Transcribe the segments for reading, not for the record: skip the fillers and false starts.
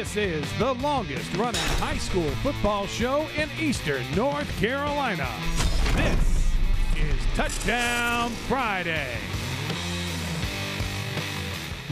This is the longest running high school football show in Eastern North Carolina. This is Touchdown Friday.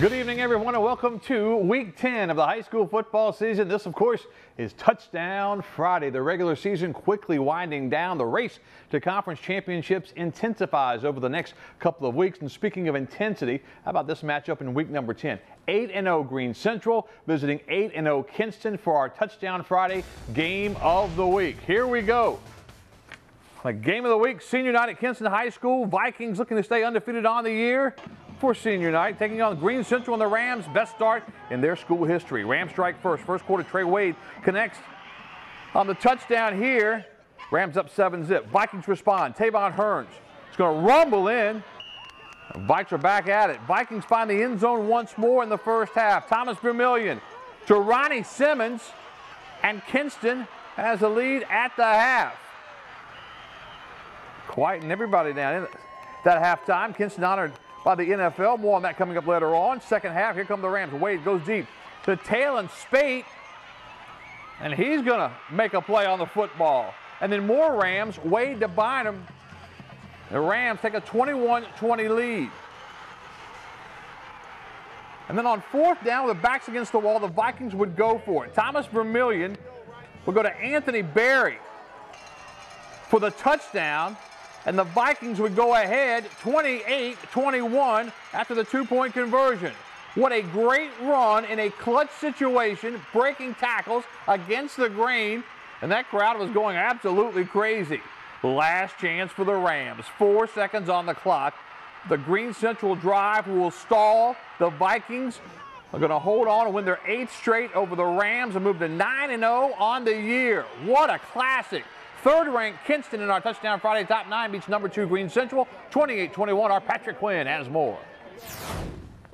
Good evening, everyone, and welcome to Week 10 of the high school football season. This, of course, is Touchdown Friday. The regular season quickly winding down. The race to conference championships intensifies over the next couple of weeks. And speaking of intensity, how about this matchup in week number 10? 8-0 Green Central visiting 8-0 Kinston for our Touchdown Friday game of the week. Here we go. The game of the week, senior night at Kinston High School. Vikings looking to stay undefeated on the year for senior night, taking on Green Central and the Rams. Best start in their school history. Rams strike first. First quarter, Trey Wade connects on the touchdown here. Rams up 7-zip. Vikings respond. Tavon Hearns is going to rumble in. Vikes are back at it. Vikings find the end zone once more in the first half. Thomas Vermillion to Ronnie Simmons, and Kinston has the lead at the half. Quieting everybody down in that halftime. Kinston honored by the NFL. More on that coming up later on. Second half, here come the Rams. Wade goes deep to Talon Spate, and he's going to make a play on the football. And then more Rams. Wade to Bynum. The Rams take a 21-20 lead. And then on fourth down with the backs against the wall, the Vikings would go for it. Thomas Vermillion will go to Anthony Berry for the touchdown. And the Vikings would go ahead 28-21 after the two-point conversion. What a great run in a clutch situation, breaking tackles against the grain, and that crowd was going absolutely crazy. Last chance for the Rams. 4 seconds on the clock. The Green Central drive will stall. The Vikings are going to hold on and win their 8th straight over the Rams and move to 9-0 on the year. What a classic. Third-ranked Kinston in our Touchdown Friday top 9 beats number 2 Green Central 28-21. Our Patrick Quinn has more.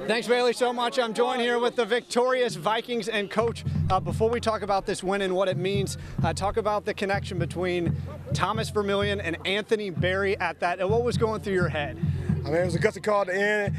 Thanks, Bailey, so much. I'm joined here with the victorious Vikings. And, Coach, before we talk about this win and what it means, talk about the connection between Thomas Vermillion and Anthony Berry at that. And what was going through your head? I mean, it was a gutsy call at the end.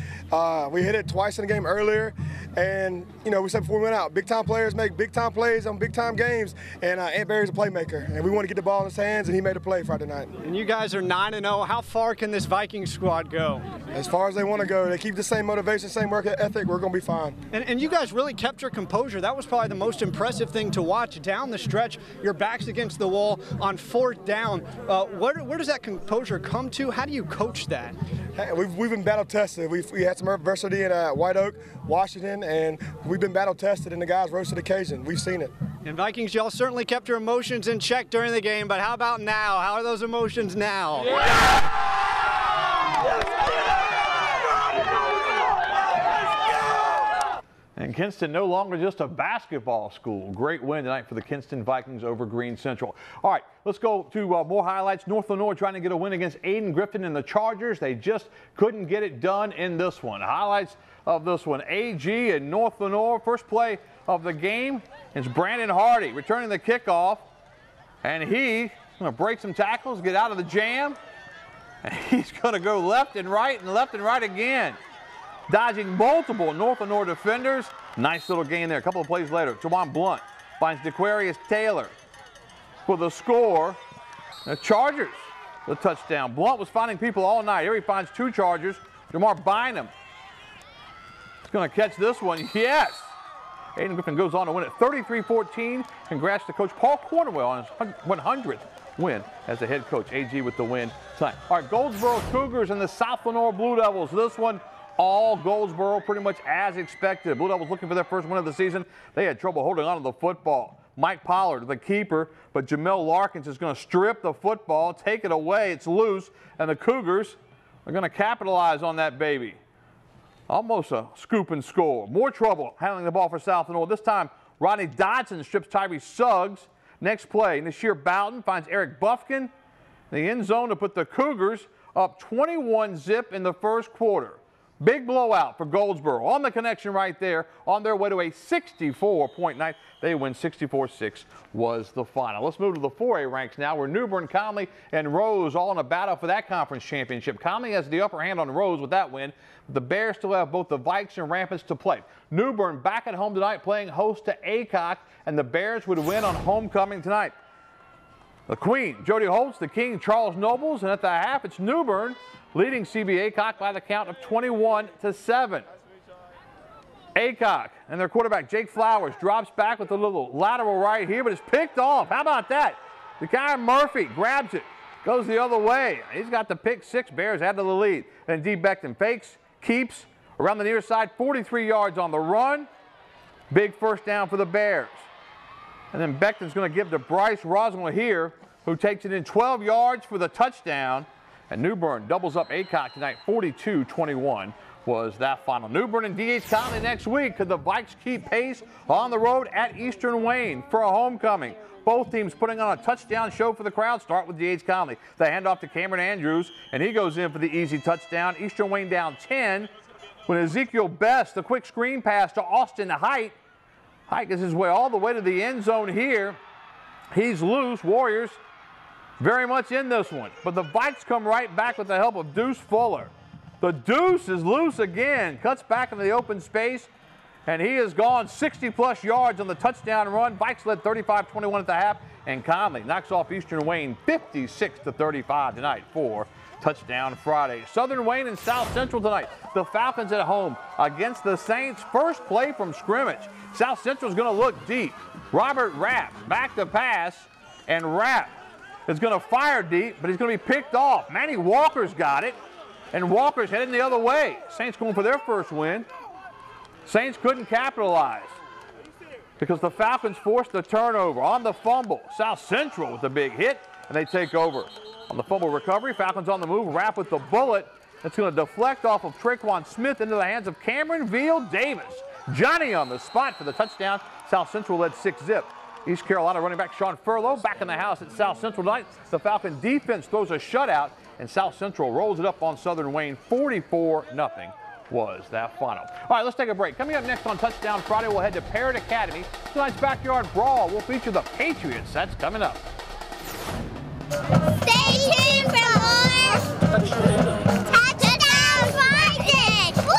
We hit it twice in the game earlier. And, you know, we said before we went out, big-time players make big-time plays on big-time games. And Ant Berry's a playmaker. And we want to get the ball in his hands, and he made a play Friday night. And you guys are 9-0. How far can this Vikings squad go? As far as they want to go. They keep the same motivation, same work ethic, we're going to be fine. And you guys really kept your composure. That was probably the most impressive thing to watch. Down the stretch, your back's against the wall on fourth down. Where does that composure come to? How do you coach that? Hey, we've been battle-tested. We had some adversity in White Oak, Washington, and we've been battle-tested, and the guys rose to the occasion. We've seen it. And Vikings, y'all certainly kept your emotions in check during the game, but how about now? How are those emotions now? Yeah! And Kinston no longer just a basketball school. Great win tonight for the Kinston Vikings over Green Central. All right, let's go to more highlights. North Lenore trying to get a win against Aiden Griffin and the Chargers. They just couldn't get it done in this one. Highlights of this one. AG and North Lenore. First play of the game is Brandon Hardy returning the kickoff. And he's going to break some tackles, get out of the jam. And he's going to go left and right again. Dodging multiple North Lenore defenders. Nice little gain there. A couple of plays later, Jawan Blunt finds DeQuarius Taylor for the score. The Chargers, the touchdown. Blunt was finding people all night. Here he finds 2 Chargers. Jamar Bynum is going to catch this one. Yes! Aiden Griffin goes on to win it 33-14. Congrats to Coach Paul Cornwell on his 100th win as the head coach. AG with the win tonight. All right, Goldsboro Cougars and the South Lenore Blue Devils. This one, all Goldsboro pretty much as expected. Blue Devils looking for their first win of the season. They had trouble holding on to the football. Mike Pollard, the keeper, but Jamel Larkins is going to strip the football, take it away. It's loose, and the Cougars are going to capitalize on that baby. Almost a scoop and score. More trouble handling the ball for South Lenore. This time, Rodney Dodson strips Tyree Suggs. Next play, Nashir Boughton finds Eric Buffkin in the end zone to put the Cougars up 21-zip in the first quarter. Big blowout for Goldsboro on the connection right there on their way to a 64-point night. They win 64-6 was the final. Let's move to the 4A ranks now where New Bern, Conley, and Rose all in a battle for that conference championship. Conley has the upper hand on Rose with that win. The Bears still have both the Vikes and Rampants to play. New Bern back at home tonight playing host to Aycock, and the Bears would win on homecoming tonight. The Queen, Jody Holtz, the King, Charles Nobles, and at the half it's New Bern leading CB Aycock by the count of 21-7. Aycock and their quarterback Jake Flowers drops back with a little lateral right here, but it's picked off. How about that? The guy Murphy grabs it, goes the other way. He's got the pick six. Bears add to the lead. And D. Beckton fakes, keeps around the near side, 43 yards on the run. Big first down for the Bears. And then Beckton's going to give to Bryce Roswell here, who takes it in 12 yards for the touchdown. And New Bern doubles up Aycock tonight, 42-21 was that final. New Bern and D.H. Conley next week. Could the Vikes keep pace on the road at Eastern Wayne for a homecoming? Both teams putting on a touchdown show for the crowd. Start with D.H. Conley. The handoff to Cameron Andrews, and he goes in for the easy touchdown. Eastern Wayne down 10. When Ezekiel Best, the quick screen pass to Austin Height. Height gets his way all the way to the end zone here. He's loose. Warriors very much in this one. But the Vikes come right back with the help of Deuce Fuller. The Deuce is loose again. Cuts back into the open space. And he has gone 60-plus yards on the touchdown run. Vikes led 35-21 at the half. And Conley knocks off Eastern Wayne 56-35 tonight for Touchdown Friday. Southern Wayne and South Central tonight. The Falcons at home against the Saints. First play from scrimmage. South Central is going to look deep. Robert Rapp back to pass. And Rapp is going to fire deep, but he's going to be picked off. Manny Walker's got it. And Walker's heading the other way. Saints going for their first win. Saints couldn't capitalize because the Falcons forced the turnover on the fumble. South Central with a big hit, and they take over. On the fumble recovery, Falcons on the move. Rapp with the bullet. It's going to deflect off of Traquan Smith into the hands of Cameron Veal Davis. Johnny on the spot for the touchdown. South Central led 6-zip. East Carolina running back Sean Furlow back in the house at South Central tonight. The Falcon defense throws a shutout, and South Central rolls it up on Southern Wayne. 44-0 was that final. All right, let's take a break. Coming up next on Touchdown Friday, we'll head to Parrott Academy. Tonight's Backyard Brawl will feature the Patriots. That's coming up. Stay tuned for more Touchdown Friday. Woo!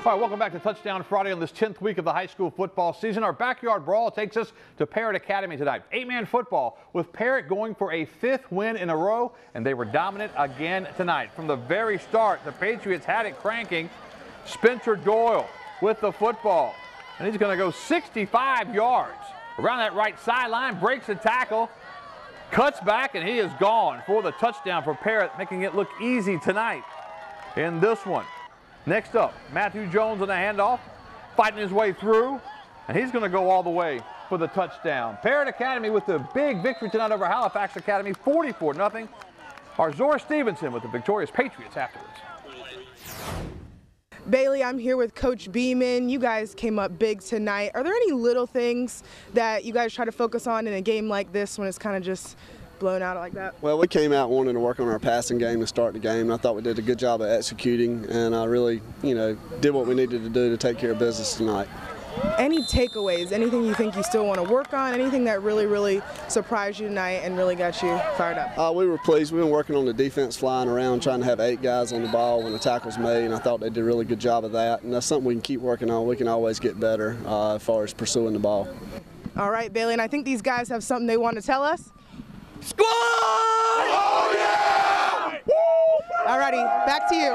All right, welcome back to Touchdown Friday on this 10th week of the high school football season. Our Backyard Brawl takes us to Parrott Academy tonight. 8-man football with Parrott going for a 5th win in a row, and they were dominant again tonight. From the very start, the Patriots had it cranking. Spencer Doyle with the football, and he's going to go 65 yards around that right sideline, breaks a tackle, cuts back, and he is gone for the touchdown for Parrott, making it look easy tonight in this one. Next up, Matthew Jones on the handoff, fighting his way through, and he's going to go all the way for the touchdown. Parrott Academy with the big victory tonight over Halifax Academy, 44-0. Our Zora Stephenson with the victorious Patriots afterwards. Bailey, I'm here with Coach Beeman. You guys came up big tonight. Are there any little things that you guys try to focus on in a game like this when it's kind of just blown out like that? Well, we came out wanting to work on our passing game to start the game, and I thought we did a good job of executing, and I really, did what we needed to do to take care of business tonight. Any takeaways, anything you think you still want to work on, anything that really surprised you tonight and really got you fired up? We were pleased. We've been working on the defense, flying around, trying to have 8 guys on the ball when the tackle's made, and I thought they did a really good job of that, and that's something we can keep working on. We can always get better as far as pursuing the ball. All right, Bailey, and I think these guys have something they want to tell us. Squad! Oh, yeah! All righty, back to you.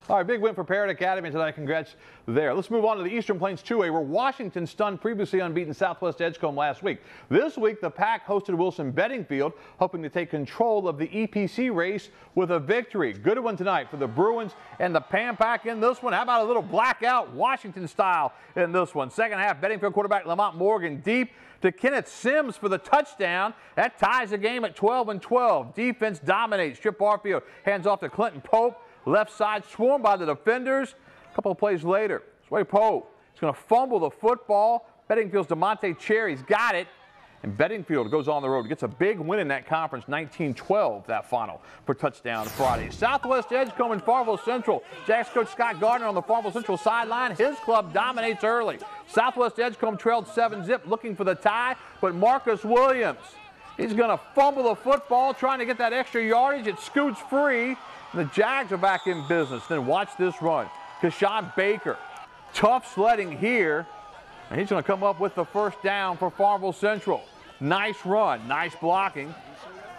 All right, big win for Parrott Academy tonight. Congrats there. Let's move on to the Eastern Plains 2A, where Washington stunned previously unbeaten Southwest Edgecombe last week. This week, the Pack hosted Wilson Beddingfield, hoping to take control of the EPC race with a victory. Good one tonight for the Bruins and the Pan Pack in this one. How about a little blackout Washington style in this one? Second half, Beddingfield quarterback Lamont Morgan deep to Kenneth Sims for the touchdown. That ties the game at 12-12. Defense dominates. Strip Barfield hands off to Clinton Pope. Left side swarmed by the defenders. A couple of plays later, Sway Pope is going to fumble the football, Bedingfield's DeMonte Cherry's got it. And Bedingfield goes on the road, gets a big win in that conference, 19-12, that final for Touchdown Friday. Southwest Edgecombe and Farmville Central. Jack's coach Scott Gardner on the Farmville Central sideline. His club dominates early. Southwest Edgecombe trailed 7-zip, looking for the tie, but Marcus Williams, he's going to fumble the football, trying to get that extra yardage. It scoots free. The Jags are back in business. Then watch this run. Kashawn Baker, tough sledding here. And he's going to come up with the first down for Farmville Central. Nice run, nice blocking.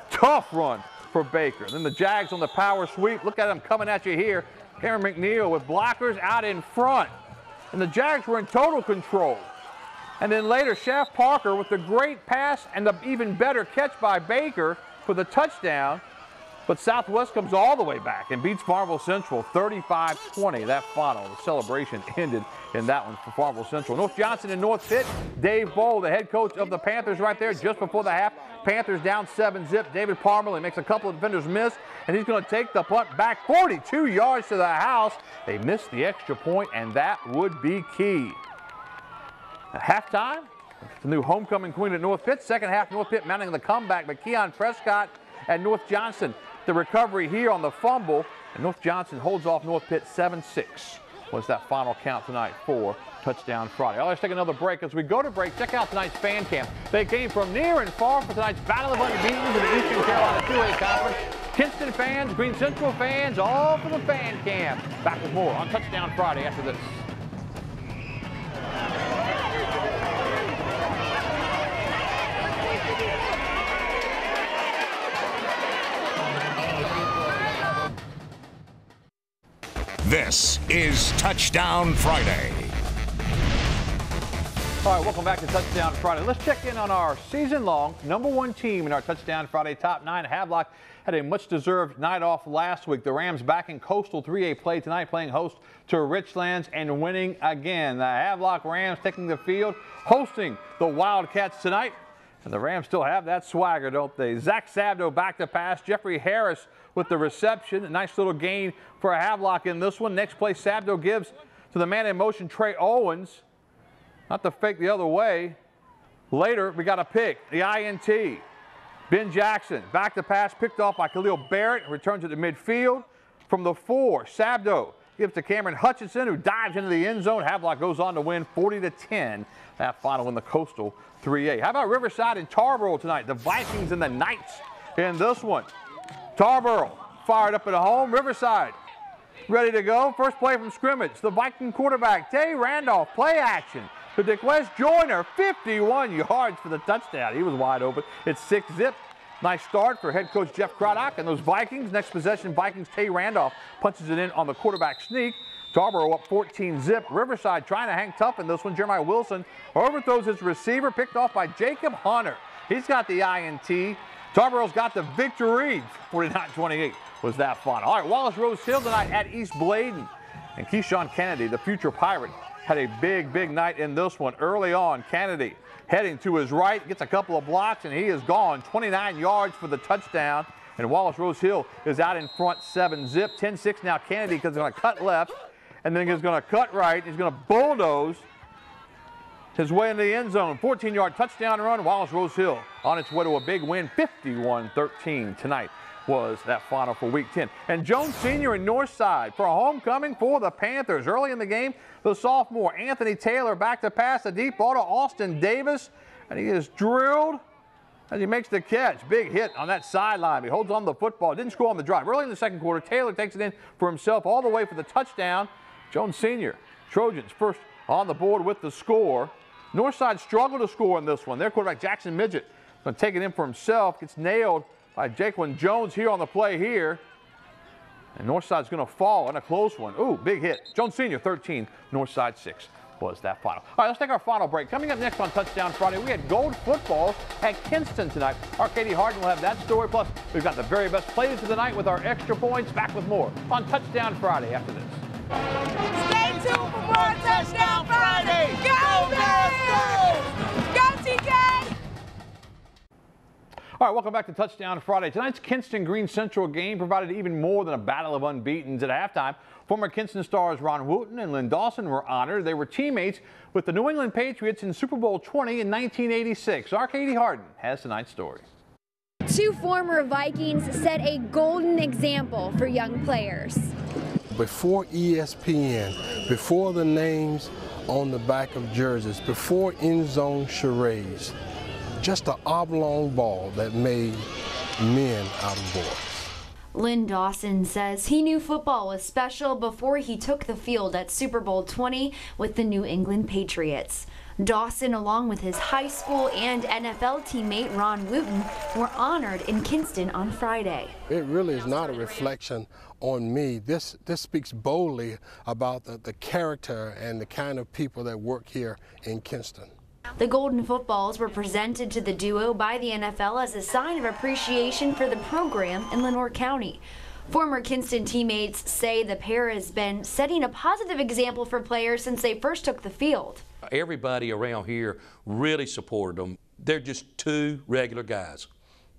Tough run for Baker. Then the Jags on the power sweep. Look at them coming at you here. Cameron McNeil with blockers out in front. And the Jags were in total control. And then later, Chef Parker with the great pass and the even better catch by Baker for the touchdown. But Southwest comes all the way back and beats Farmville Central 35-20. That final, the celebration ended in that one for Farmville Central. North Johnson and North Pitt. Dave Bowl, the head coach of the Panthers right there just before the half. Panthers down 7-zip. David Parmalee makes a couple of defenders miss, and he's going to take the punt back 42 yards to the house. They missed the extra point, and that would be key. At halftime, the new homecoming queen at North Pitt. Second half, North Pitt mounting the comeback, but Keon Prescott at North Johnson. The recovery here on the fumble, and North Johnson holds off North Pitt 7-6. Was that final count tonight for Touchdown Friday. Let's take another break. As we go to break, check out tonight's fan camp. They came from near and far for tonight's Battle of Unbeaten in the Eastern Carolina 2A Conference. Kinston fans, Green Central fans, all for the fan camp. Back with more on Touchdown Friday after this. This is Touchdown Friday. All right, welcome back to Touchdown Friday. Let's check in on our season-long #1 team in our Touchdown Friday top 9. Havelock had a much-deserved night off last week. The Rams back in Coastal 3A play tonight, playing host to Richlands and winning again. The Havelock Rams taking the field, hosting the Wildcats tonight. And the Rams still have that swagger, don't they? Zach Sabdo back to pass. Jeffrey Harris with the reception. A nice little gain for a Havelock in this one. Next play, Sabdo gives to the man in motion, Trey Owens. Not to fake the other way. Later, we got a pick, the INT. Ben Jackson back to pass, picked off by Khalil Barrett. Returns it to midfield. From the 4, Sabdo gives to Cameron Hutchinson, who dives into the end zone. Havelock goes on to win 40-10. That final in the Coastal 3A. How about Riverside and Tarboro tonight? The Vikings and the Knights in this one. Tarboro fired up at home. Riverside ready to go. First play from scrimmage. The Viking quarterback, Tay Randolph, play action to DeQuest Joyner, 51 yards for the touchdown. He was wide open. It's 6-zip. Nice start for head coach Jeff Craddock and those Vikings. Next possession, Vikings, Tay Randolph punches it in on the quarterback sneak. Tarboro up 14-zip. Riverside trying to hang tough in this one. Jeremiah Wilson overthrows his receiver, picked off by Jacob Hunter. He's got the INT. Tarboro's got the victory. 49-28 was that final. All right, Wallace Rose Hill tonight at East Bladen. And Keyshawn Kennedy, the future Pirate, had a big night in this one. Early on, Kennedy heading to his right, gets a couple of blocks, and he is gone. 29 yards for the touchdown. And Wallace Rose Hill is out in front, 7-zip. 10-6 now Kennedy, because he's going to cut left, and then he's going to cut right. He's going to bulldoze his way into the end zone. 14-yard touchdown run. Wallace Rose Hill on its way to a big win. 51-13 tonight was that final for Week 10. And Jones Sr. in Northside for a homecoming for the Panthers. Early in the game, the sophomore Anthony Taylor back to pass a deep ball to Austin Davis, and he is drilled as he makes the catch. Big hit on that sideline. He holds on to the football. Didn't score on the drive. Early in the second quarter, Taylor takes it in for himself all the way for the touchdown. Jones Sr. Trojans first on the board with the score. Northside struggled to score in this one. Their quarterback, Jackson Midget, going to take it in for himself. Gets nailed by Jaquan Jones here on the play here. And Northside's going to fall in a close one. Ooh, big hit. Jones Sr. 13, Northside 6 was that final. All right, let's take our final break. Coming up next on Touchdown Friday, we had gold footballs at Kinston tonight. Our Katie Harden will have that story. Plus, we've got the very best plays of the night with our extra points. Back with more on Touchdown Friday after this. Stay tuned for more Touchdown Friday. Go Bears! Go TK! All right, welcome back to Touchdown Friday. Tonight's Kinston Green Central game provided even more than a battle of unbeatens. At halftime, former Kinston stars Ron Wooten and Lynn Dawson were honored. They were teammates with the New England Patriots in Super Bowl 20 in 1986. Our Katie Harden has tonight's story. Two former Vikings set a golden example for young players. Before ESPN, before the names on the back of jerseys, before end zone charades, just an oblong ball that made men out of boys. Lynn Dawson says he knew football was special before he took the field at Super Bowl 20 with the New England Patriots. Dawson, along with his high school and NFL teammate Ron Wooten, were honored in Kinston on Friday. It really is not a reflection on me. This speaks boldly about the character and the kind of people that work here in Kinston. The Golden Footballs were presented to the duo by the NFL as a sign of appreciation for the program in Lenoir County. Former Kinston teammates say the pair has been setting a positive example for players since they first took the field. Everybody around here really supported them. They're just two regular guys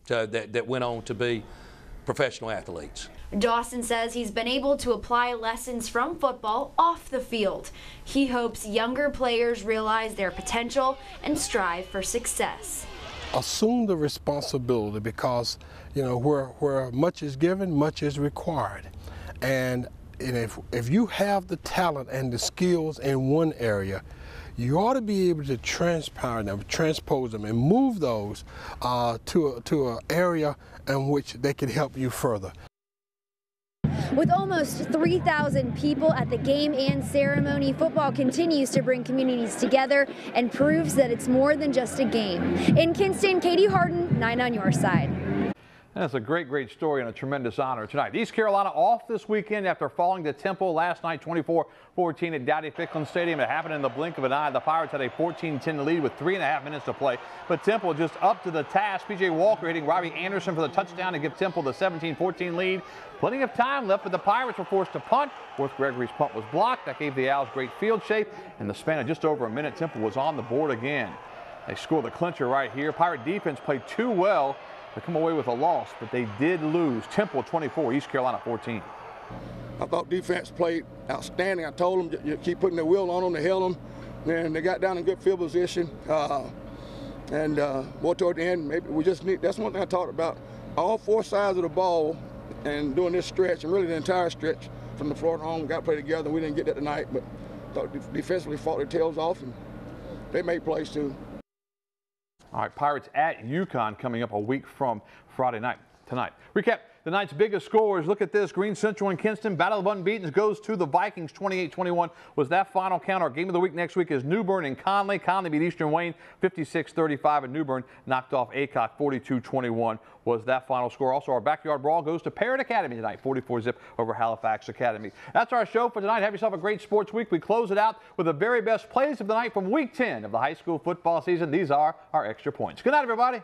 that went on to be professional athletes. Dawson says he's been able to apply lessons from football off the field. He hopes younger players realize their potential and strive for success. Assume the responsibility because, you know, where much is given, much is required. And if you have the talent and the skills in one area, you ought to be able to transpose them and move those to an area in which they can help you further. With almost 3,000 people at the game and ceremony, football continues to bring communities together and proves that it's more than just a game. In Kinston, Katie Harden, 9 on your side. That's a great story and a tremendous honor tonight. East Carolina off this weekend after falling to Temple last night 24-14 at Dowdy-Ficklin Stadium. It happened in the blink of an eye. The Pirates had a 14-10 lead with 3.5 minutes to play. But Temple just up to the task. P.J. Walker hitting Robbie Anderson for the touchdown to give Temple the 17-14 lead. Plenty of time left, but the Pirates were forced to punt. Worth Gregory's punt was blocked. That gave the Owls great field shape. In the span of just over a minute, Temple was on the board again. They scored the clincher right here. Pirate defense played too well to come away with a loss, but they did lose. Temple 24, East Carolina 14. I thought defense played outstanding. I told them you keep putting the wheel on them to held them, and they got down in good field position. More toward the end, maybe we just need. That's one thing I talked about. All four sides of the ball, and doing this stretch, and really the entire stretch from the floor to home, got to play together. We didn't get that tonight, but I thought defensively fought their tails off, and they made plays too. All right, Pirates at UConn coming up a week from Friday night tonight. Recap the night's biggest scorers. Look at this. Green Central and Kinston. Battle of Unbeatens goes to the Vikings. 28-21 was that final count. Our game of the week next week is New Bern and Conley. Conley beat Eastern Wayne 56-35, and New Bern knocked off Aycock 42-21 was that final score. Also, our backyard brawl goes to Parrott Academy tonight, 44-zip over Halifax Academy. That's our show for tonight. Have yourself a great sports week. We close it out with the very best plays of the night from week 10 of the high school football season. These are our extra points. Good night, everybody.